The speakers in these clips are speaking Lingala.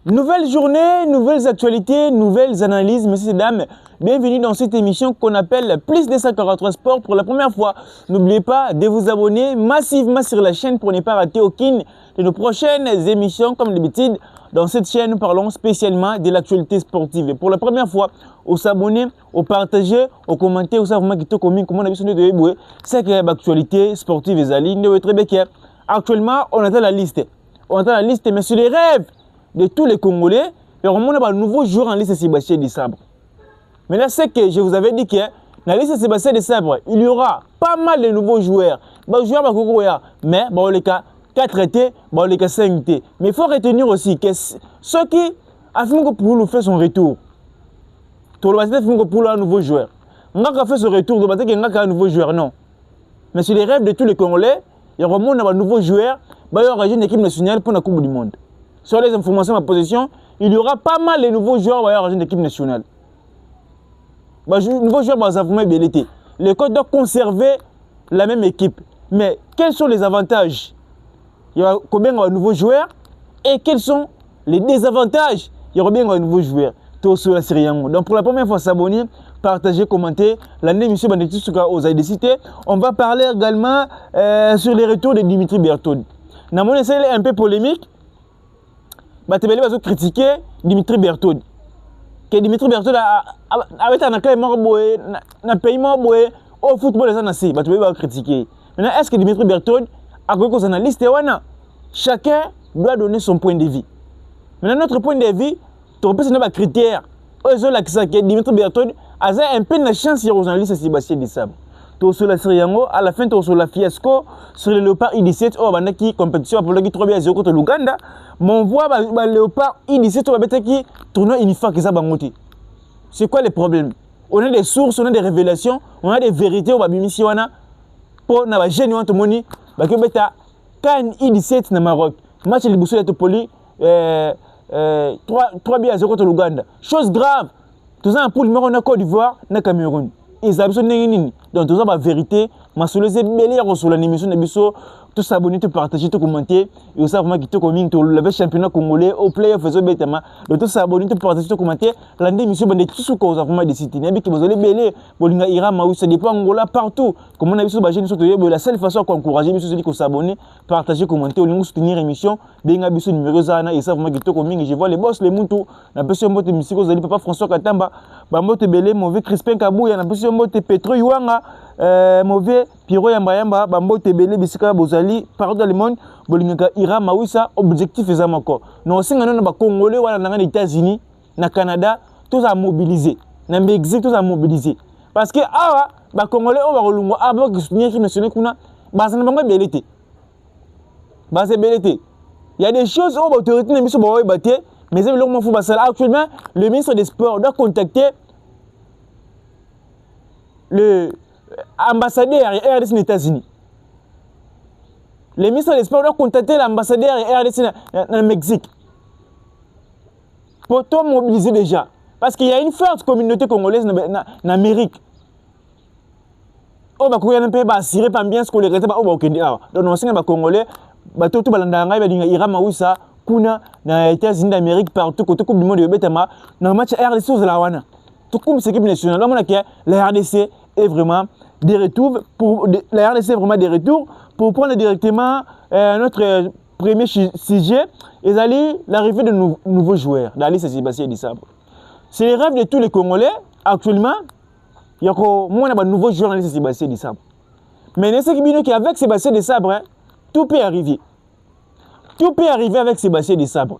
Nouvelle journée, nouvelles actualités, nouvelles analyses, messieurs et dames. Bienvenue dans cette émission qu'on appelle Plus de 143 Sport pour la première fois. N'oubliez pas de vous abonner massivement sur la chaîne pour ne pas rater aucune de nos prochaines émissions. Comme d'habitude, dans cette chaîne, nous parlons spécialement de l'actualité sportive. Et pour la première fois, au s'abonner, au partager, au commenter, au savoir comment on a vu c'est que l'actualité sportive est allée. Actuellement, on attend la liste. On attend la liste, mais sur les rêves de tous les Congolais, et on a un nouveau joueur en liste Sébastien Desabre. Mais là, c'est que je vous avais dit que dans la liste Sébastien Desabre, il y aura pas mal de nouveaux joueurs. Mais bon, les cas 4 T, bon, les cas 5 T. Mais il faut retenir aussi que ceux qui affirment que pour nous faire son retour, pour un nouveau joueur. On a fait ce retour, on a un nouveau joueur, non. Mais sur les rêves de tous les Congolais, il y aura un nouveau joueur, il y aura une équipe nationale pour la Coupe du Monde. Sur les informations de ma position, il y aura pas mal de nouveaux joueurs dans l'équipe nationale. Nouveaux joueurs dans la BLT. Le coach doit conserver la même équipe. Mais quels sont les avantages? Il y aura combien de nouveaux joueurs? Et quels sont les désavantages? Il y aura bien de nouveaux joueurs. Donc pour la première fois, s'abonner, partager, commenter. L'année émission aux AIDCT. On va parler également sur les retours de Dimitri Bertone. Dans mon essai un peu polémique, Batebele va critiquer Dimitri Bertone. Que Dimitri Bertone a été en un pays au football, Batebele va critiquer. Maintenant, est-ce que Dimitri Bertone a quoi qu'on analyste? Chacun doit donner son point de vue. Maintenant, notre point de vue, tu peux pas critères. Dimitri Bertone a un peu de chance sur les journalistes Sébastien Desabre. À la fin, tu as la fiasco sur le Léopard I-17 qui compétition pour le 3-0 contre l'Ouganda. Mais on voit le Léopard I-17 qui tournoi unifié. C'est quoi le problème? On a des sources, on a des révélations, on a des vérités. On a des pour na jeune want moni ba ke beta kan I-17 na Maroc. Match de Boussole de Poli 3-0 contre l'Ouganda. Chose grave. Tout ça pour numéro na Côte d'Ivoire, na Cameroun. Ils ont besoin de donc tout ça la vérité, ma sur les ébélés sur l'émission de Bisso, tout s'abonner, tout partager, tout commenter, et aussi vraiment qui te communique tout le championnat congolais au player faisait bêtement, donc tout s'abonner, tout partager, tout commenter, l'année émission bande tout ce qu'on a vraiment décidé, n'importe qui vous allez bélé, bolinga ira maou ça dépend Angola partout, comme on a vu sur la chaîne surtout la seule façon d'encourager Bisso c'est de s'abonner, partager, commenter, au niveau soutenir l'émission, benga Bisso numéro zana et ça vraiment qui te communique, je vois les boss les mutu, la personne mot de musique vous allez papa François Katamba, ba mot belé mauvais Crispin Kabou, ya la personne mot Petro Yuanga, mauvais Piro Yamba, Bambo Tebele, Bisika Bozali, partout dans le monde, Bolingaka ira Maouissa, objectif est encore. Nous aussi, nous avons Congolais, dans les États-Unis, dans le Canada, tous à mobiliser. Dans le Mexique, tous à mobiliser. Parce que, les Congolais, on va relouer, qui soutenir qui national, ça n'a pas belleté. C'est belleté. Il y a des choses où l'autorité n'a pas battu, mais actuellement, le ministre des Sports doit contacter le ambassadeur RDC aux États-Unis. Le ministre des Sports doit contacter l'ambassadeur RDC dans le Mexique. Pour tout mobiliser déjà. Parce qu'il y a une forte communauté congolaise en Amérique. On va courir un peu, assurer pas bien ce qu'on les reste. Donc, on sait que les Congolais, tout le ira Maouissa, Kuna, dans les États-Unis d'Amérique, partout, côté Coupe du Monde, dans le match RDC aux Lawana. Tout comme cette équipe nationale. La RDC est vraiment des retours la RDC est vraiment des retours pour prendre directement notre premier sujet et aller l'arrivée de nouveaux joueurs dans la liste Sébastien Desabre. C'est les rêves de tous les Congolais actuellement. Il y a de nouveaux joueurs dans la liste Sébastien Desabre. Mais ce qui est avec Sébastien Desabre, tout peut arriver. Tout peut arriver avec Sébastien Desabre.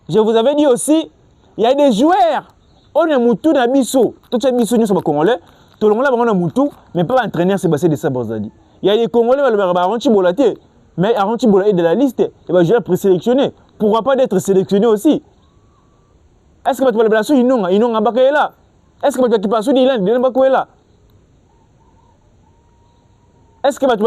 Je vous avais dit aussi, il y a des joueurs. On est moutou dans Bisso. Tout ce Bisso nous sommes Congolais. Tout le monde a moutou, mais pas entraîneur Sébastien Desabre. Il y a des Congolais qui vont Aranti Bolaté, mais Aranti Bolaté de la liste, et va jouer présélectionné. Pourquoi pas d'être sélectionné aussi? Est-ce que tu vas le placer ils n'ont un bac là? Est-ce que tu vas le placer il n'ont un bac là? Est-ce que tu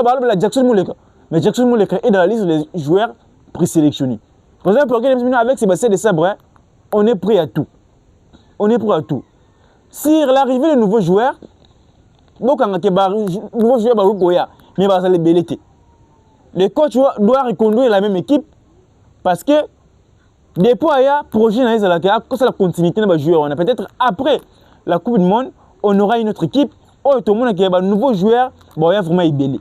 vas le Jackson Mouleka? Mais Jackson Mouleka est dans la liste des joueurs présélectionnés. Par exemple, avec Sébastien Desabre, on est prêt à tout. On est prêt à tout. Si l'arrivée de nouveaux joueurs, nouveaux joueurs, mais ça les belleté. Le coach doit reconduire la même équipe parce que Depuis il y a projet dans la continuité de la joueur. Peut-être après la Coupe du Monde, on aura une autre équipe. Oh, tout le monde qui a un nouveau joueur, bon, il y a vraiment ibélé.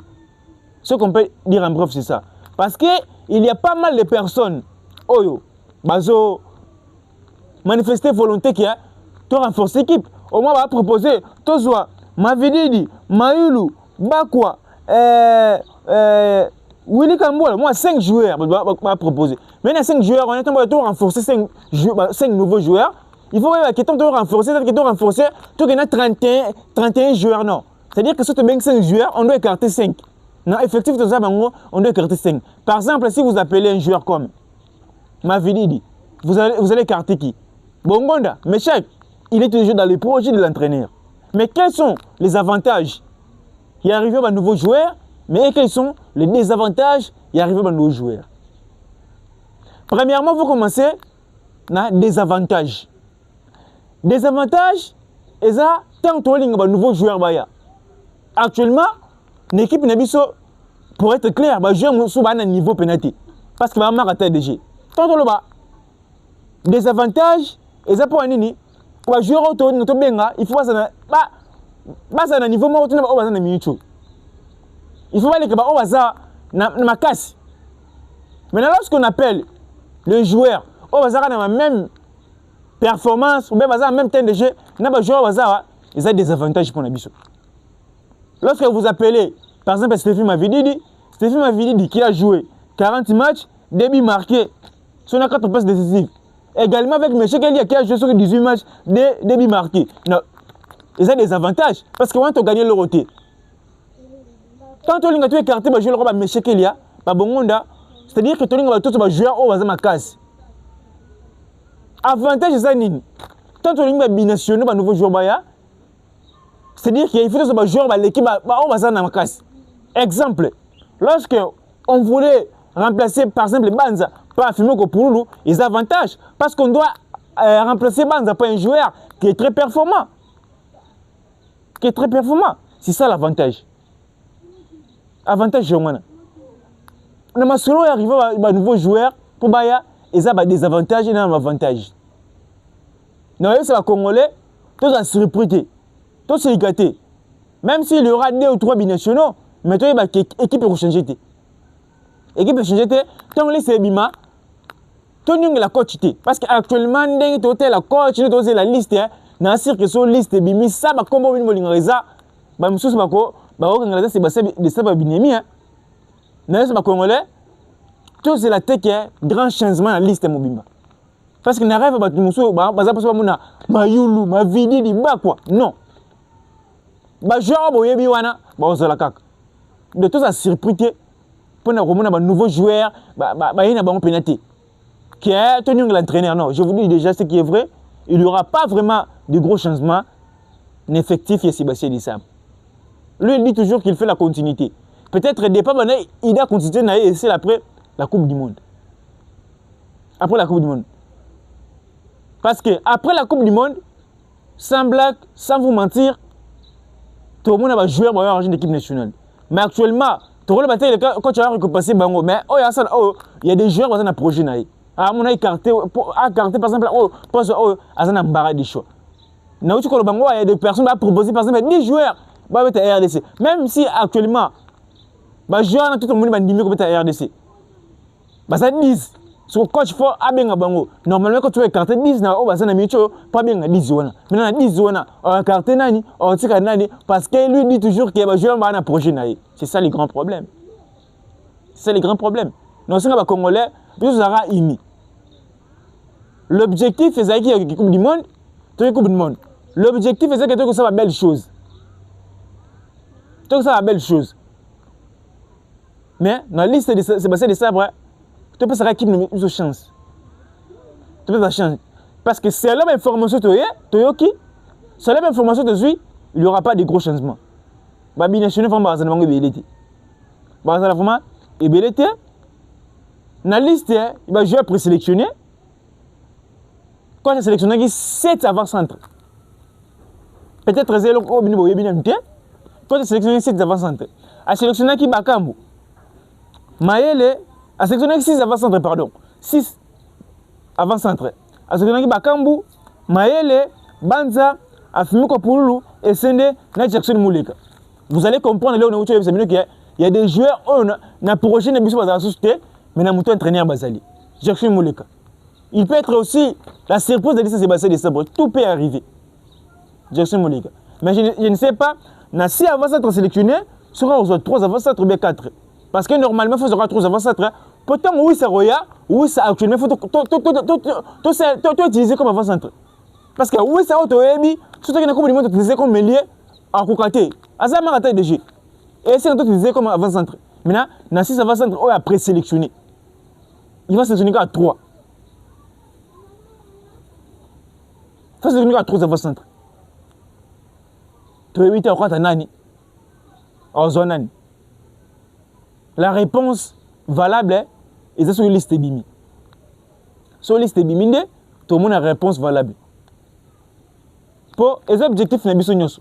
Ce qu'on peut dire en bref, c'est ça. Parce qu'il y a pas mal de personnes, oh, bazo, manifester volonté qui a de renforcer l'équipe. Au moins, on va proposer, Tozwa, Mavididi, Maïlou, Bakwa, Willy Kamboula, moi 5 joueurs, on va proposer. Maintenant, 5 joueurs, on est en train de renforcer 5 nouveaux joueurs. Il faut que tu renforcer, tu as 31 joueurs, non. C'est-à-dire que si tu as 5 joueurs, on doit écarter 5. Non, effectivement, on doit écarter 5. Par exemple, si vous appelez un joueur comme Mavididi, vous allez écarter qui? Bongonda, Meshak, il est toujours dans le projet de l'entraîneur. Mais quels sont les avantages qui arrivent à un nouveau joueur, mais quels sont les désavantages qui arrivent à un nouveau joueur? Premièrement, vous commencez par des avantages. Des avantages, et ça, tant que tu as un nouveau joueur, actuellement, l'équipe n'a pas, pour être clair, joueur sur un niveau pénalité. Parce qu'il va marquer des jeux. Tant que tu des avantages, et ça pour un nini, pour jouer au tour, il faut pas un niveau moins haut, il faut pas que au hasard, na casse. Maintenant, lorsqu'on appelle le joueur au hasard dans la même performance, ou bien dans le même temps de jeu, na joueur au hasard, il y a des avantages pour Nabiso. Lorsque vous appelez, par exemple, Stéphane Mavididi qui a joué 40 matchs, début marqué, son 4 passes décisives. Également avec M. Kelly qui a joué sur 18 matchs, début marqué. Non, il y a des avantages parce que quand on gagne le roté. Quand on a écarté, je vais le M. Kelly, c'est-à-dire que tu as tous les joueurs au hasard ma case. Avantage, c'est ça. Quand on a binationné, un nouveau joueur, c'est-à-dire qu'il faut que ce joueur l'équipe au hasard ma case. Exemple, lorsque on voulait remplacer par exemple Banza par Fimoko Pouloulou, ils ont avantage parce qu'on doit remplacer Banza par un joueur qui est très performant. C'est ça l'avantage. Avantage, je m'en ai. Dans ma solo, il arrive à un nouveau joueur pour Baya, ils ont des avantages et des avantages. Dans le Congolais, tous sont surpris, tous sont gâtés. Même s'il y aura 2 ou 3 binationaux, mais toi, l'équipe peut changer. L'équipe peut changer. Tant que c'est Bima, tu as la coach. Parce qu'actuellement, tu as la coach, tu as la liste. Dans la liste, Bimi, ça va comme on va bah, monsieur, c'est pas binemi. Dans le Congolais, tout c'est la tête qui est grand changement dans la liste Mobimba. Parce qu'il n'arrive pas à Mayoulou, Mavididi, quoi. Non. De tous à surpris pour un nouveau joueur, il y a un pénalité. Qui est tenu l'entraîneur. Non, je vous dis déjà ce qui est vrai. Il n'y aura pas vraiment de gros changements effectifs et Sébastien Dissam. Lui, il dit toujours qu'il fait la continuité. Peut-être au départ, il a continué et c'est après la Coupe du Monde. Après la Coupe du Monde. Parce que après la Coupe du Monde, sans blague, sans vous mentir, tout le monde va jouer dans l'équipe nationale. Mais actuellement, tout le monde quand tu as récompensé Bango, mais il y a des joueurs qui ont un projet. On a écarté, par exemple, à un des choix. Il y a des personnes qui ont proposé, par exemple, 10 joueurs qui ont été RDC. Même si actuellement, les joueurs tout le monde ont dit que c'est RDC. Ça 10. Sur le coach, il faut bien bango. Normalement, quand tu as écarté 10, pas bien 10. Maintenant, 10, on a écarté nani, on tire nani, parce qu'il lui dit toujours qu'il y a des joueurs qui ont un projet. C'est ça les grands problèmes. C'est les grands problèmes. Donc, si on est Congolais, nous aura imi. L'objectif, c'est qu'il y a une Coupe du Monde. Coupe du Monde. L'objectif, c'est que ça va belle chose. Ça va belle chose. Mais dans la liste de Sébastien de Sabre, tu peux savoir qui n'a plus de chance. Tu peux pas changer. Parce que c'est la même information que tu as, c'est la même information que tu as, il n'y aura pas de gros changements. Les binationaux vont faire des ébélité. Dans la liste, il va jouer présélectionné. Quand tu as sélectionné 7 avant-centres, peut-être que c'est le coup de quand tu as sélectionné 7 avant-centres, tu as sélectionné qui Bakambu. Maëlle a sélectionné 6 avant-centres, pardon. 6 avant-centre. Azokenaki Bakambu, Maele, Banza, Afimiko Pululu et Sende, na Jackson Mouleka. Vous allez comprendre là où il y a des joueurs qui ont projet de la société, mais ils ont entraîné à Bazali. Jackson Mouleka. Il peut être aussi la surprise de Sébastien de Sabre. Tout peut arriver. Jackson Mouleka. Mais je ne sais pas, si avant-centre sélectionné, sera aux 3 avant-centre ou bien 4. Parce que normalement, il faut avoir 3 avant-centre. Pourtant, oui, c'est Roya, oui, c'est actuellement, il faut utiliser comme avant-centre. Parce que oui, c'est Otoébi, surtout qu'il y a un monde utilisé comme milieu à Koukate. Azama a taille de jeu. Et c'est utilisé comme avant-centre. Maintenant, dans 6 avant-centre, on a présélectionné. Il va sélectionner à 3. Il faut sélectionner à 3 avant-centre. Tu es 8 à 4 nani. La réponse valable est sur la liste Bimi. Sur la liste Bimi, tout le monde a une réponse valable. Pour les objectifs, les objectifs,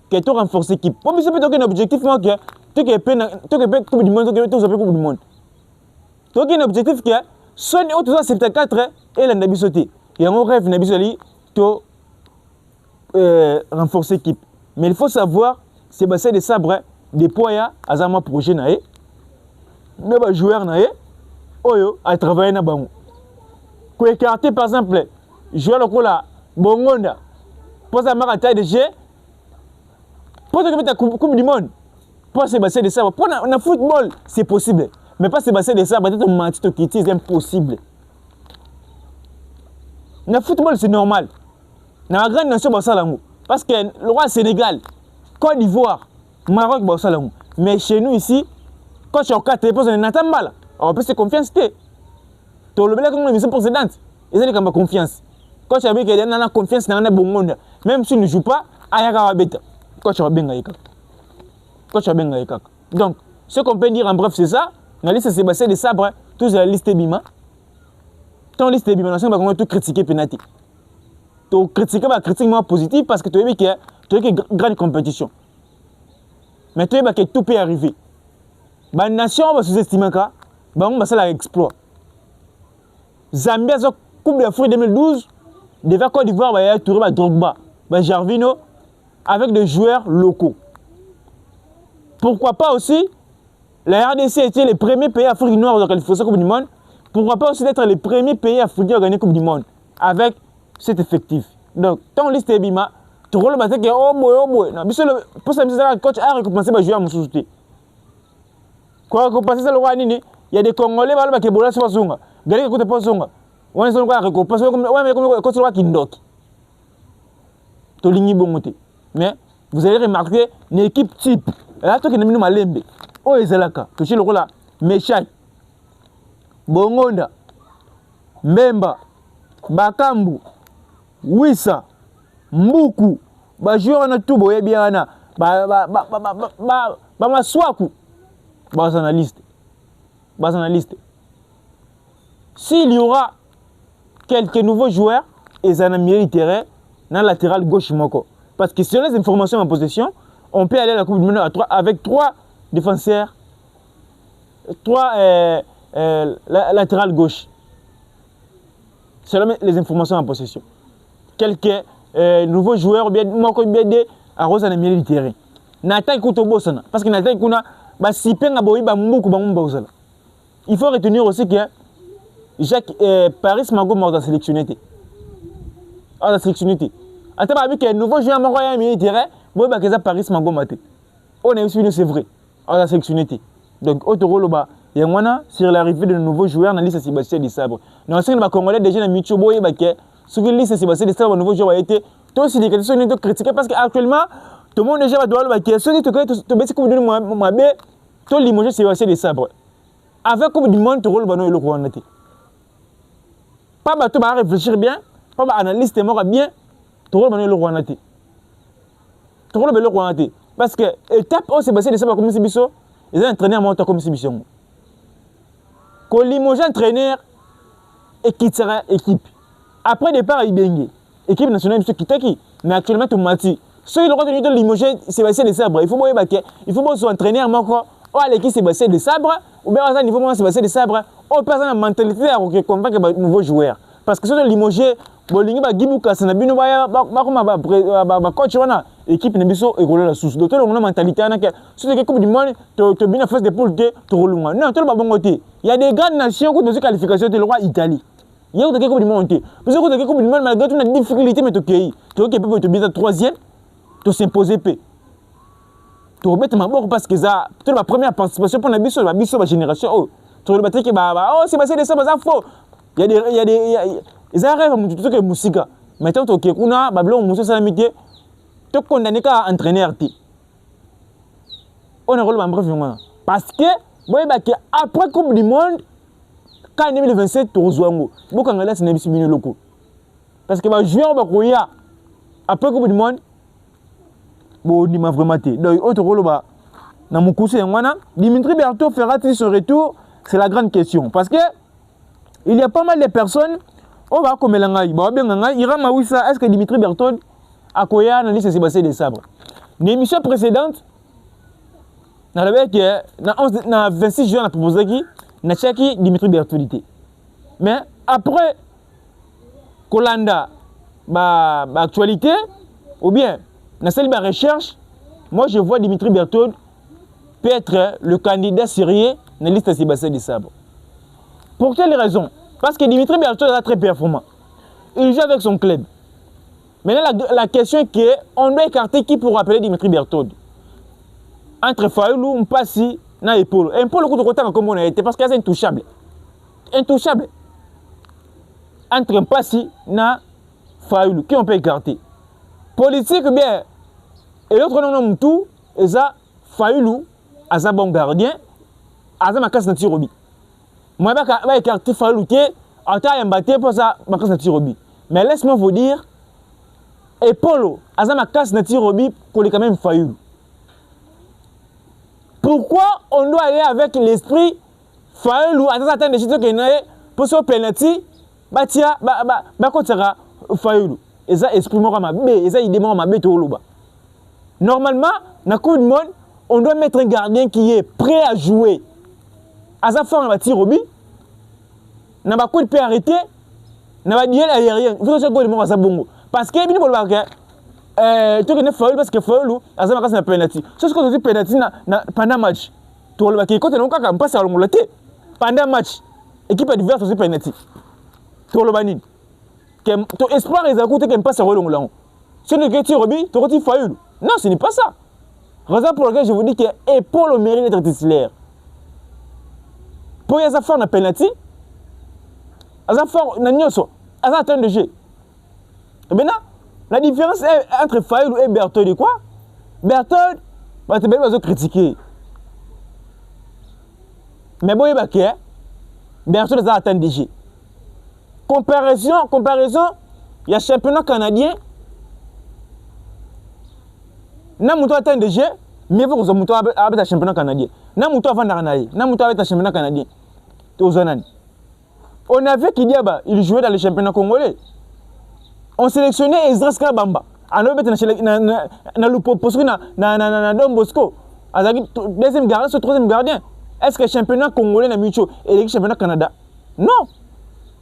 que tu renforces l'équipe. Pour moi, c'est un objectif que tu peux Coupe du Monde, tu peux Coupe du Monde. Tu as un objectif que soit tu as 74 et la sauté. Il y a un rêve de renforcer l'équipe. Mais il faut savoir, Sébastien de Sabre, des poids à un projet, des joueurs à travailler dans le banc. Pour écarter par exemple, joueur le cola, Bongonda, pour sa marque à taille de jeu, pour te mettre la Coupe du Monde, pour Sébastien de Sabre, pour le football, c'est possible. Mais pas Sébastien de Sabre, peut-être mentir, c'est impossible. Le football, c'est normal. Dans la grande nation, parce que le roi Sénégal, Côte d'Ivoire, Maroc, mais chez nous ici, quand tu as 4 réponses, on n'entend pas. On peut se confiance. Tu as le bel comme l'émission précédente. Ils ont comme confiance. Quand tu as bien une confiance dans le bon monde, même si tu ne joues pas, quand tu as bien donc, ce qu'on peut dire en bref, c'est ça. La liste Sébastien de Sabre, tous la liste Bima. Ton liste Bima, on va tout critiquer penalty. Tu critiques la critique positive parce que tu as vu qu'il y a une grande compétition. Mais tu as vu que tout peut arriver. La nation va sous-estimer que c'est l'exploit. Zambie a Coupe d'Afrique 2012, devant Côte d'Ivoire, il y a Touré, Drogba, Jarvino, avec des joueurs locaux. Pourquoi pas aussi, la RDC était le premier pays africain noir de qualifier la Coupe du Monde. Pourquoi pas aussi d'être le premier pays africain à gagner la Coupe du Monde avec cet effectif. Donc, ton liste est bima, tu roules le matin qui est oh boy. Pour ça, le coach a récompensé les joueurs à mon société. Quand récompenser ça, le roi Nini, il y a des Congolais qui sont sur la zonga. Gagner qui écoute pas zonga. On est sur le récompense, mais comme le roi qui ndoc. Tu lignes bon. Mais vous allez remarquer une équipe type. Là, tu as mis Malembe. Oh, Ezalaka. Tu sais le rôle là. Meshach. Bongonda. Mbemba. Bakambu. Wissa. Mbuku. Joueur na tout boye bien na. Maswaku. Analyste. S'il y aura quelques nouveaux joueurs, ils en ont milieu du terrain dans le latéral gauche moko. Parce que sur les informations en possession, on peut aller à la Coupe du Monde avec 3 défenseurs, 3 latérales gauche. Selon les informations en possession. Quelques nouveaux joueurs, bien des arrosent dans le milieu du terrain. N'attaque pas Bosana. Parce que n'attaque pas il faut retenir aussi que Jacques Paris Mago m'a sélectionné. On a sélectionné. Attends, avec un nouveau joueur au milieu du terrain, Paris Mago maté. On a aussi c'est vrai. On a sélectionné. Donc, Otoro il y a sur l'arrivée de nouveaux joueurs dans la liste Sébastien de Sabre. Dans le Congolais, déjà dans Michobo, sur la liste Sébastien de Sabre, nouveau joueur a été aussi des questions de critiquer parce qu'actuellement, tout le monde déjà va devoir le ceux qui te connaissent, tu baisses comme moi, tu limoges Sébastien de Sabre. Avec comme du monde, tu roules le roi. Pas tu vas réfléchir bien, pas analyse tes morts bien, tu roules le roi. Tu roules le roi. Parce que étape où Sébastien de Sabre comme Sibiso, ils ont entraîné à monter comme Sibiso. Quand limoges entraîneur et quittera équipe. Après départ, il bengue. Équipe nationale, il quitte. Mais actuellement, tout mati. Si il aura tenu de limoger Sébastien de Sabre, il faut s'entraîner à mon corps. Ou à l'équipe Sébastien de Sabre, ou bien à niveau Sébastien de Sabre, on passe la mentalité à convaincre les nouveaux joueurs. Parce que si on limogé, bolingi ba gibuka sana bino ba coach wana équipe ne biso école la sous. Donc on a mentalité na que si les coupe du monde te bien phase de poule te relunga. Non, tout le bon côté. Il y a des grandes nations qui ont des qualifications de roi Italie. Il y a des coupe du monde. Parce que des coupe du monde malgré toute la difficulté mais tu pays. Tu peux te bien troisième, tu s'imposer paix. Tu remettre ma bord parce que ça toute la première participation pour la biso génération. Oh, tu le battre que oh c'est passé des ça faux. Il y a des ils arrivent tout que musique. Maintenant tu que kuna bablo muso salamité. Tu condamné qu'à entraîner RT. On a rôle en bref parce que après Coupe du monde quand 2027 tu rejoins beaucoup en c'est n'importe quoi locaux. Parce que les joueurs bakoya après Coupe du monde bon ni m'a vraiment té. Donc autre rôle ba na mukusu ngwana Dimitri Berthaud fera-t-il son retour? C'est la grande question parce que il y a pas mal de personnes on va comme l'angai ba bien ngai ira mawisa est-ce que Dimitri Berthaud akoya na liste Sébastien de Sabre. L'émission précédente na na 26 juin na proposé qui na chaki Dimitri Berthaud. Mais après Kolanda ba actualité ou bien na celle de recherche, moi je vois Dimitri Berthaud peut être le candidat sérieux na liste Sébastien de Sabre. Pour quelle raison? Parce que Dimitri Berthaud est très performant. Il joue avec son club. Maintenant, la question est qu'on doit écarter qui pour appeler Dimitri Berthaud. Entre Fayoulou, Mpassi, na Epolo. Epolo, comme on a été, parce que c'est intouchable. Intouchable. Entre Mpassi, na Fayoulou, qui on peut écarter. Politique, bien, et l'autre nom, tout, et ça, Fayoulou, à sa bon gardien, à sa macasse Natirobi. Moi, je vais écarter Fayoulou, qui est en train de battre pour sa macasse Natirobi. Mais laisse-moi vous dire, et Polo, Azama casse Natirobi, qu'on est quand même Fayoulou. Pourquoi on doit aller avec l'esprit Fayoulou, à attendre des choses qui pour ce penalty, batia, sera Fayoulou. Et ça exprime ma bé, et ça il demande ma bé tout normalement, dans coup de monde, on doit mettre un gardien qui est prêt à jouer. À sa fin, on va tirer Robi, n'a pas coup de pied arrêté, n'a pas dit aérien. Il faut que je go le monde à sa bongo. Parce que bien pour le tu connais Fayoulou parce que Fayoulou a ça marqué penalty. C'est ce que tu dis penalty pendant match. Tu le baquet quand tu n'as pas passé à le pendant match. Équipe adverse aussi penalty. Tu le banin. Ton espoir est à côté qu'elle passe à le si tu ne tires Robi, tu retires Fayoulou. Non, ce n'est pas ça. Raison pour laquelle je vous dis que Paul au mérite d'être titulaire. Pour y avoir fait un penalty, à ça fort n'agnoso, à ça atteindre de jeu. Et maintenant, la différence entre Fayoulou et Berthaud est quoi? Berthaud, bah tu peux critiquer. Mais bon, il va que Berthaud a atteint des jeux. Comparaison, il y a championnat canadien. Namuto atteint des jeux, mais il faut que vous ayez un championnat canadien. Namuto avant d'arnailler, Namuto avec un championnat canadien. On a vu qu'il il jouait dans le championnat congolais. On sélectionnait Ezra Skabamba. On a le poste na Don Bosco. Deuxième gardien, troisième gardien. Est-ce que le championnat congolais n'a mutuo et le championnat Canada? Non.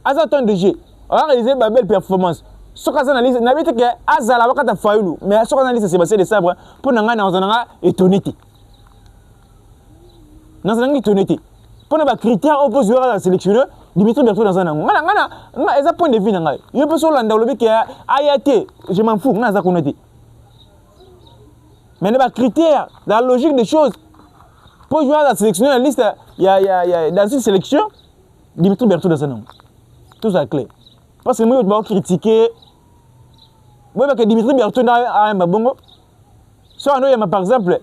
Asa attend de jeu. On a réalisé une belle performance. Ce qu'on a analysé, n'a pas été que Asa la wakata Fayoulou, mais ce qu'on a analysé c'est Sébastien de Sabre pour n'anga étonné. Dans un étonné. Pour n'avoir critères opposés à la sélectionneur. Dimitri Berthaud dans un angle. Ils ont point de vue. Il y a personne dans le qui a ayate. Je m'en fous. Mais les critères, dans la logique des choses, pour jouer à la sélection, la liste, il y a dans une sélection, Dimitri Berthaud dans un angle. Tout ça est clair. Parce que moi, je vais critiquer. Moi, je vais Dimitri Berthaud a un babongo. Soit il y a par exemple,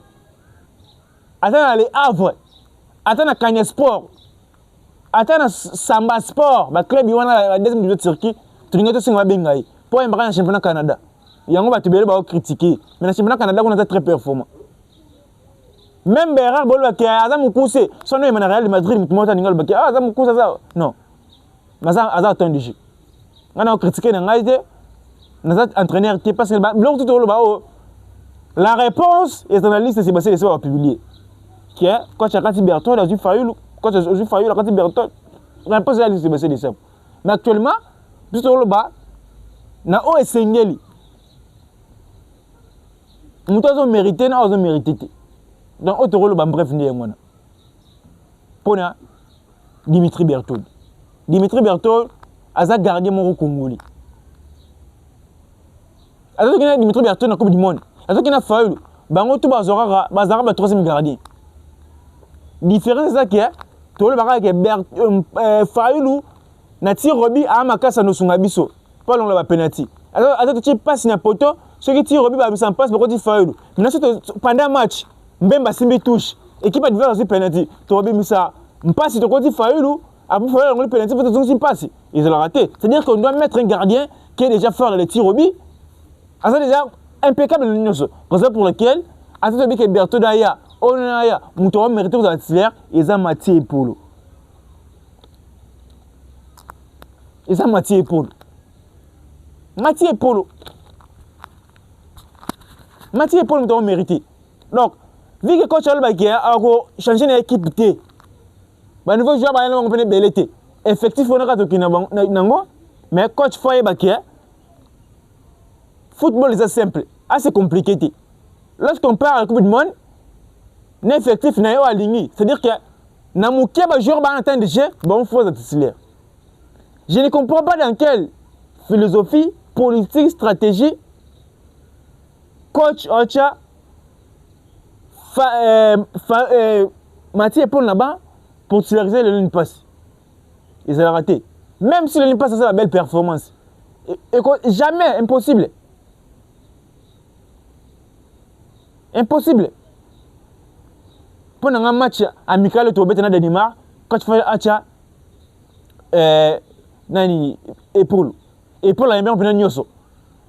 attends les Havre, attends Kanye Sport. Attends, Samba Sport, le club qui a la deuxième division de Turquie, tu n'as pas de bengaï. Pour un bras dans le championnat Canada. Il y a un peu de critiquer. Mais dans le championnat Canada, on est très performant. Même Bérard Bolwa qui a Azamoukousé, son nom est Real de Madrid, qui monte à Ningol Baki. Ah, Azamoukousé, non. Mais Azam attend du jeu. On a critiqué dans l'AID, on a entraîné parce que la réponse est dans la liste de Sébastien Lesseur publié. Qui est, quand tu as Berthaud, il a dû Fayoulou. Quand je suis Fayoulou, quand tu Berthaud, On n'a pas la liste de décembre. Mais actuellement, juste au bas, na o esengeli. Muto zo mérité na ozo mérité. Donc autre rôle bref ni ngona. Pona Dimitri Berthold. Dimitri Berthold aza gardien mon Congolais. Azo kina Dimitri Berthold na Coupe du Monde. Azo kina Faulu. Bango tout bazora ba troisième gardien. Différence c'est ça que to le baka que Faulu na ti Robi a makasa no sunga biso. Pas long la penalty. Alors tu passes na poto, ceux qui tirent Robi ba bisa passe beaucoup de Faulu. Mais pendant match, Mbemba simbi touche. Équipe adverse aussi penalty. To Robi misa passe to côté Faulu, après Faulu le penalty peut donc passe. Ils ont raté. C'est-à-dire qu'on doit mettre un gardien qui est déjà fort dans les tirs Robi. Ça déjà impeccable le Nyoso. Raison pour laquelle Ato que Berthold Daya, Onaya, Moutoua mérite aux titulaires, ils ont Mathieu Polo. Ils ont Mathieu Polo. Mathieu Polo. Mathieu Polo nous mérité. Donc, vu que coach Albakia a changé l'équipe T, bah nouveau joueur bah on peut belleté. Effectif on a qui nango, mais coach Foye Bakia, football c'est simple, assez compliqué. Lorsqu'on part à la Coupe du Monde, l'effectif n'est pas aligné. C'est-à-dire que Namoukia va jouer en temps de jeu, bon faut être titulaire. Je ne comprends pas dans quelle philosophie, politique, stratégie, coach Ocha, Mathieu Paul là-bas, pour titulariser le ligne passe. Ils ont raté. Même si le ligne passe, c'est la belle performance. Et jamais, impossible. Impossible. Pendant un match amical, tu vas de Neymar, quand tu fais Acha, Nani, Épaule. Épaule a bien pris Nyoso.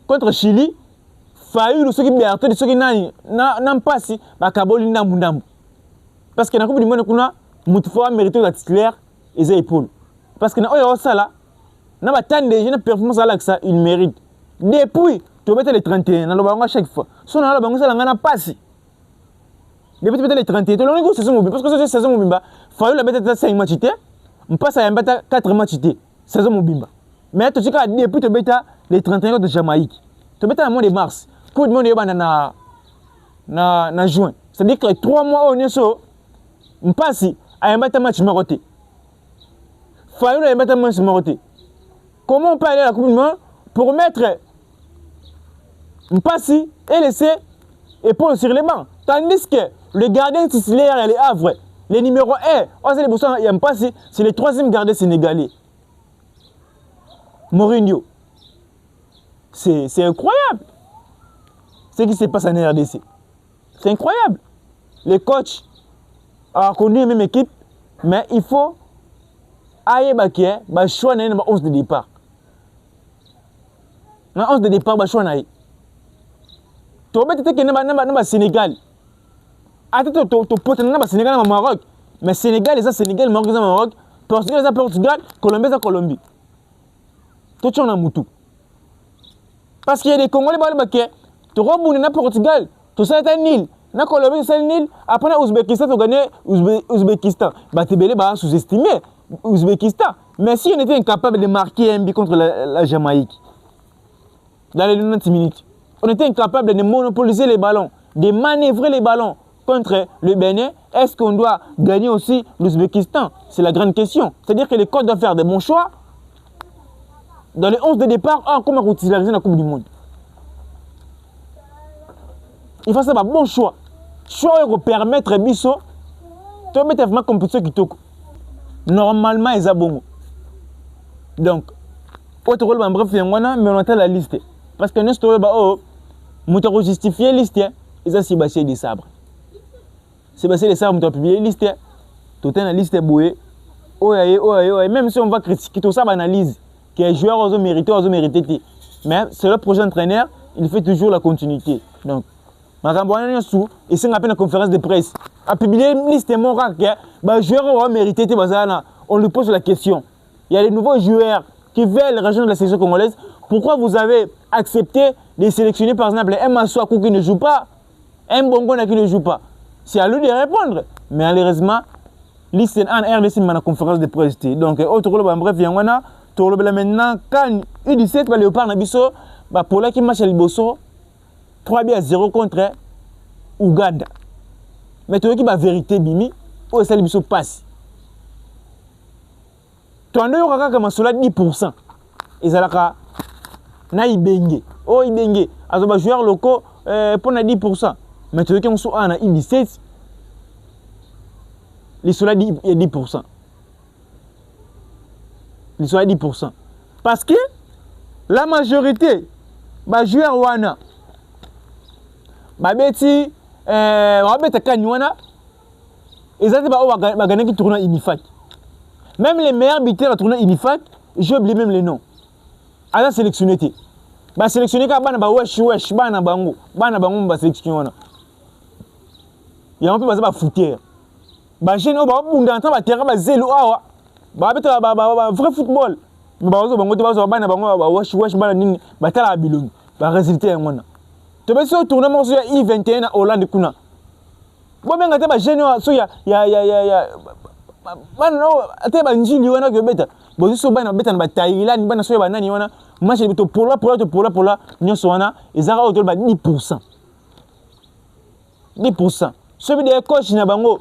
Contre Chili, Fayu, ceux qui Berthold, ceux qui n'ont pas si, Bakaboli Namundam. Parce que dans la Coupe du Monde, on a Moutfoua mérité la titulaire et les épaules. Parce que dans le ça là, dans la tête des jeunes performances à ça, ils méritent. Depuis, tu vas mettre les 31 dans le ballon à chaque fois. Si on a le ballon, ça n'a pas si. Depuis, tu vas mettre les 31, tu vas mettre saison mobile. Parce que c'est saison mobile, Fayu la mettre 5 matchs, on passe à 4 matchs, saison mobile. Mais tu sais que depuis, tu vas mettre les 31 de Jamaïque. Tu vas mettre à mois de mars. Pour le monde, na juin. C'est-à-dire que les 3 mois, on est sur, on passe à un match maroté. Fayu la mettre un match maroté. Comment on peut aller à la Coupe du Monde pour mettre un passi et laisser épaule sur les bancs. Tandis que le gardien titulaire, il est Havre. Le numéro 1, il y a un passi, c'est le 3e gardien sénégalais. Mourinho. C'est incroyable. Ce qui se passe en RDC. C'est incroyable. Le coach a connu la même équipe, mais il faut aïe baké, bah choix n'a pas 11 de départ. Na 11 de départ bah choix n'a. Tu vas mettre que n'a Sénégal. Attends tu potes n'a Sénégal na Maroc. Mais Sénégal les Sénégal, Maroc les Maroc, Portugal les Portugal, Colombie les Colombie. Tout ça on a moutou. Parce qu'il y a des Congolais baké, tu rebounes na Portugal, tu sais un Nil. Na Colombie c'est le Nil, après na Ouzbékistan tu gagnes Ouzbékistan. Bah tu belé bah sous-estimé. Ouzbékistan. Mais si on était incapable de marquer un but contre la Jamaïque, dans les 90 minutes, on était incapable de monopoliser les ballons, de manœuvrer les ballons contre le Bénin, est-ce qu'on doit gagner aussi l'Ouzbékistan? C'est la grande question. C'est-à-dire que les coachs doivent faire des bons choix. Dans les 11 de départ, comment utiliser la Coupe du Monde? Il faut faire un bon choix. Choix pour permettre Bisso de mettre vraiment compétition qui toque. Normalement, ils ont bon. Donc, autre rôle, bref, mais on entend la liste. Parce que nous, nous avons justifié la liste. Ils ont Sébastien des Sabres. Sébastien des Sabres, nous avons publié la liste. Tout est dans la liste bouée. Même si on va critiquer tout ça, on analyse que les joueurs ont mérité. Mais c'est le prochain entraîneur, il fait toujours la continuité. Donc, et c'est une conférence de presse. A publié une liste de mon les joueurs ont mérité. On lui pose la question. Il y a des nouveaux joueurs qui veulent rejoindre la sélection congolaise. Pourquoi vous avez accepté de sélectionner par exemple un Maswaku qui ne joue pas, un Bongo qui ne joue pas? C'est à lui de répondre. Mais malheureusement, liste en RDC na conférence de presse. Donc autre rôle bref yangwana to le maintenant quand U17 va Léopard na biso ba pour la qui match liboso 3-0 contre Ouganda. Mais tu vois qui va vérité bimi o ça biso passe. Tondo yo kaka masola 10%. Ezalaka na ibenge. Oh ibenge azoba joueur locaux pour na 10%. Mais tu vois qu'on soit na U17 l'histoire dit 10%. L'histoire 10%. Parce que la majorité ba joueur wana ba beti ba beta kani wana ezate ba o ba gagner qui tourne Unifac. Même les meilleurs buteurs à tourner Unifac, j'ai oublié même les noms. Alors sélectionné té. Ba sélectionné ka bana ba wesh bana bango ba sélectionné wana. Il y a un peu ba fouteur. Ba jeune o ba bunda ta ba terrain ba zelo awa. Ba beta ba vrai football. Ba zo bango te ba zo bana bango ba wesh bana nini ba tala bilongi. Ba résultat ngona. To be so tournement sur I21 na Hollande kuna. Bo benga te ba jeune so ya bana no ate ba njili wana ke beta. Bo so bana beta na ba Thailand bana so ya banani wana. Match to pola nyonso wana ezaka autour ba 10%. 10%. Ce bi de coach na bango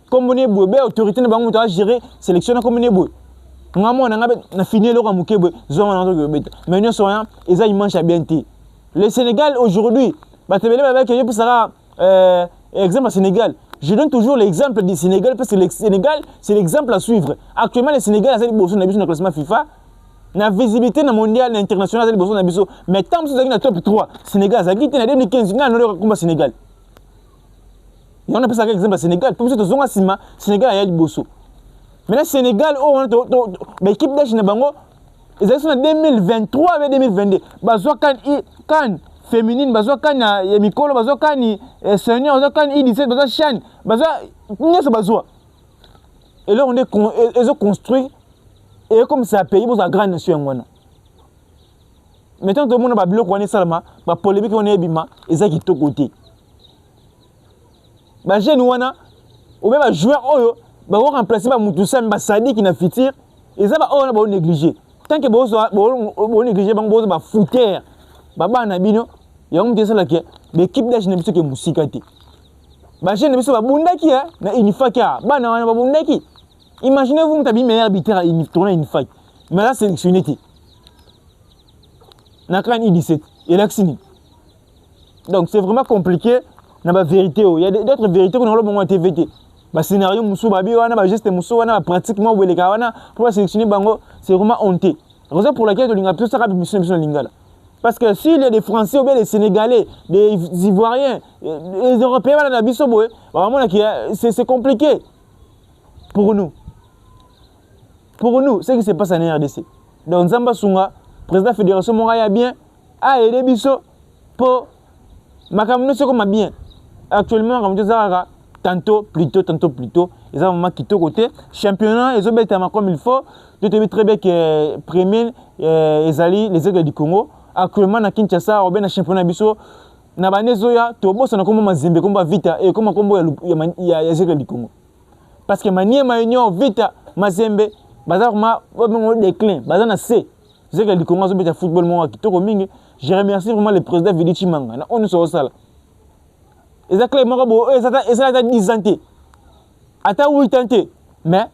comme ne boue be autorité na bango ta gérer sélectionner comme ne boue. Ngamo na finir le kamukebe zo wana to beta. Mais nyonso wana eza image à bien té. Le Sénégal aujourd'hui, exemple au Sénégal, je donne toujours l'exemple du Sénégal parce que le Sénégal, c'est l'exemple à suivre. Actuellement, le Sénégal a besoin de classement FIFA, la visibilité mondiale et internationale a besoin de mais tant que vous avez top 3, Sénégal, ça a quitté en 2015, il y a un combat Sénégal. Et on appelle ça exemple au Sénégal, pour que vous ayez Sénégal, il y a besoin. Mais le Sénégal, l'équipe d'âge n'est pas ils sont en 2023 et 2022. Bazoa kan féminine, bazoa kan ya mikolo, bazoa kan senior, bazoa kan I17, bazoa chan, bazoa nyonso bazoa. Et là on est ils ont construit et comme ça pays pour la grande nation ngwana. Maintenant tout le monde ba bloc wana salama, ba polémique on est bima, eza kitoko côté. Ba jeune wana ou même ba joueur oyo ba remplacer ba Mutusa ba Sadi qui na fitir, eza ba on ba négliger. Tant que vous négligez bango ba fouteur baba na bino ya on tesa la ke l'équipe d'âge na biso ke musikati ba jeune biso ba bundaki na Unifaka bana wana ba bundaki imaginez vous mtabi meilleur arbitre tourner Unifac mais là sélectionné ti na kan I17 et l'axini donc c'est vraiment compliqué na ba vérité il y a d'autres vérités qu'on a le bon TVT ba scénario musu ba bi wana ba geste musu wana pratiquement boleka wana pour sélectionner bango c'est vraiment honté raison pour laquelle linga tout ça ka mission lingala parce que s'il y a des Français ou bien des Sénégalais des Ivoiriens les Européens na biso boy vraiment c'est compliqué pour nous ce qui se passe en RDC donc Nzamba Sunga président fédération Moraya bien a aidé biso pour makamno c'est comme bien actuellement comme ça tantôt plus tôt ils ont vraiment quitté côté championnat ils ont bêté comme il faut je te dis très bien que premier ezali les Aigles du Congo actuellement na Kinshasa au ben na championnat biso na banezoya to bossa na kombo mazembe kombo vita et kombo ya Aigles du Congo parce que maniema union vita mazembe baza vraiment au déclin baza na C les Aigles du Congo zo bêté football mo kitoko mingi je remercie vraiment le président Vili Chimanga na on so sala exactement moko ça a 10 ans ata 8 ans mais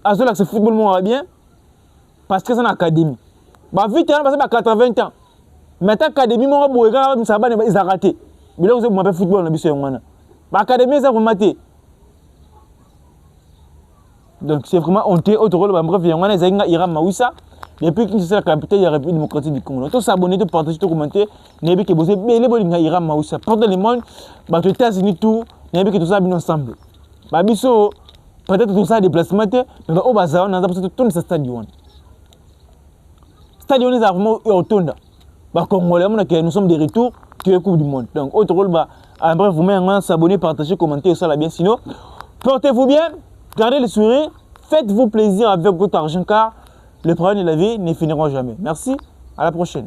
azola ce football mo bien parce que c'est une académie ba vite on passe ba 80 ans mais ta académie mo boye ka ça ba ils a raté biloko ze mo pe football na biso ngwana ba académie ça remonter donc c'est vraiment honteux autre rôle ba bref ngwana ezanga ira mawisa depuis que c'est la capitale de la République démocratique du Congo to s'abonner to partager to commenter nebi ke bosé belé bolinga ira mawisa pour le monde ba to États-Unis tout nebi ke tout ça bien ensemble ba biso peut-être tout ça déplacement mais au bazar on a besoin tout ce stadion est vraiment autonome ba congolais nous sommes de retour que la coupe du monde donc autre rôle ba bref vous mettez s'abonner partager commenter ça là bien sinon portez-vous bien gardez le sourire faites-vous plaisir avec votre argent car les problèmes de la vie ne finiront jamais merci à la prochaine.